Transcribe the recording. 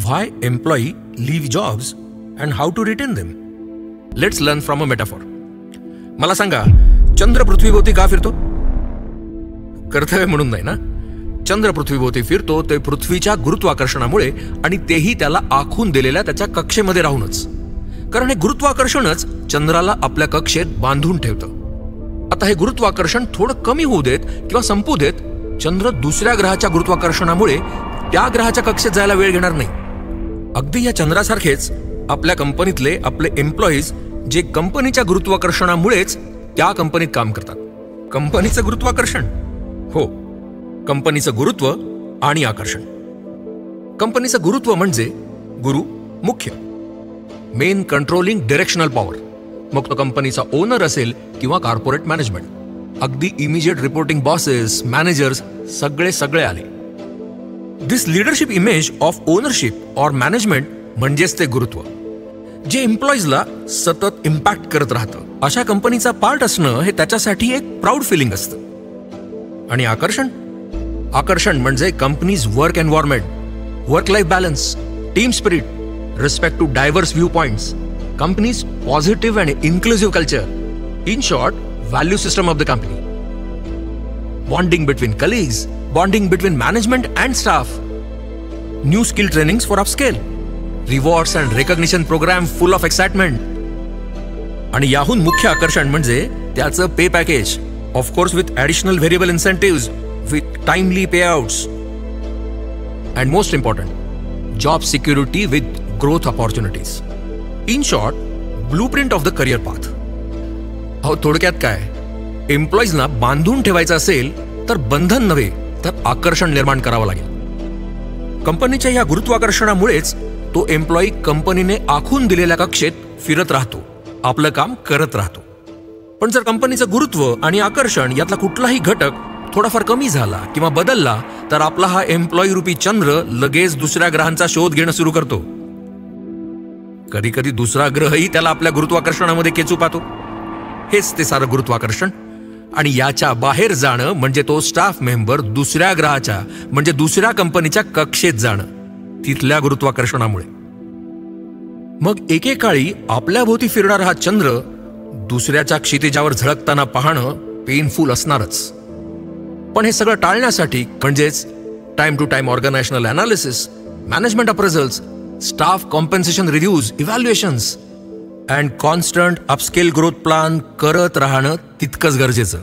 Why employee leave jobs and how to retain them. Let's learn from a metaphor. मला सांगा, चंद्र पृथ्वीभोवती का फिरतो? कर्तव्य म्हणून नाही ना. चंद्र पृथ्वीभोवती फिरतो ते पृथ्वीच्या गुरुत्वाकर्षणामुळे, आणि तेही त्याला आखून दिलेल्या त्याच्या कक्षेमध्ये राहूनच. कारण हे गुरुत्वाकर्षणच चंद्राला आपल्या कक्षेत बांधून ठेवतं. आता हे गुरुत्वाकर्षण थोडं कमी होऊ देत किंवा संपू देत, चंद्र दुसऱ्या ग्रहाच्या गुरुत्वाकर्षणामुळे त्या ग्रहाच्या कक्षेत जायला वेळ घेणार नाही. अगदी या चंद्रासारखेच आपल्या कंपनीतले आपले एम्प्लॉईज जे कंपनीच्या गुरुत्वाकर्षणामुळेच त्या कंपनीत काम करतात. कंपनीचं गुरुत्वाकर्षण, हो, कंपनीचं गुरुत्व आणि आकर्षण. कंपनीचं गुरुत्व म्हणजे गुरु, मुख्य, मेन कंट्रोलिंग डायरेक्शनल पॉवर. मग तो कंपनीचा ओनर असेल किंवा कॉर्पोरेट मॅनेजमेंट. अगदी इमिजिएट रिपोर्टिंग बॉसेस, मॅनेजर्स सगळे आले. This leadership image of ownership or management म्हणजेच ते गुरुत्व, जे एम्प्लॉईजला सतत इम्पॅक्ट करत राहतं. अशा कंपनीचा पार्ट असणं हे त्याच्यासाठी एक प्राऊड फिलिंग असतं. आणि आकर्षण म्हणजे company's work environment, work life balance, team spirit, respect to diverse view points, company's positive and inclusive culture. In short, value system of the company. Bonding between colleagues, bonding between management and staff, new skill trainings for upscale, rewards and recognition programme full of excitement. आणि याहून मुख्य आकर्षण म्हणजे त्याचं pay package, of course with additional variable incentives, with timely payouts, and most important, job security with growth opportunities. In short, blueprint of the career path. अहो, थोडक्यात काय, एम्प्लॉईजना बांधून ठेवायचं असेल तर बंधन नव्हे तर आकर्षण निर्माण करावं लागेल. कंपनीच्या या गुरुत्वाकर्षणामुळेच तो एम्प्लॉई कंपनीने आखून दिलेल्या कक्षेत फिरत राहतो, आपलं काम करत राहतो. पण जर कंपनीचं गुरुत्व आणि आकर्षण यातला कुठलाही घटक थोडाफार कमी झाला किंवा बदलला तर आपला हा एम्प्लॉई रूपी चंद्र लगेच दुसऱ्या ग्रहांचा शोध घेणं सुरू करतो. कधी कधी दुसरा ग्रहही त्याला आपल्या गुरुत्वाकर्षणामध्ये खेचू पाहतो. हेच ते सारं गुरुत्वाकर्षण. आणि याच्या बाहेर जाणं म्हणजे तो स्टाफ मेंबर दुसऱ्या ग्रहाच्या म्हणजे दुसऱ्या कंपनीच्या कक्षेत जाणं, तिथल्या गुरुत्वाकर्षणामुळे. मग एकेकाळी आपल्या भोवती फिरणारा हा चंद्र दुसऱ्याच्या क्षितिजावर झळकताना पाहणं पेनफुल असणारच. पण हे सगळं टाळण्यासाठी म्हणजेच time to time organisational analysis, management appraisals, staff compensation reviews, evaluations and constant upscale growth plan करत राहणं तितकंच गरजेचं.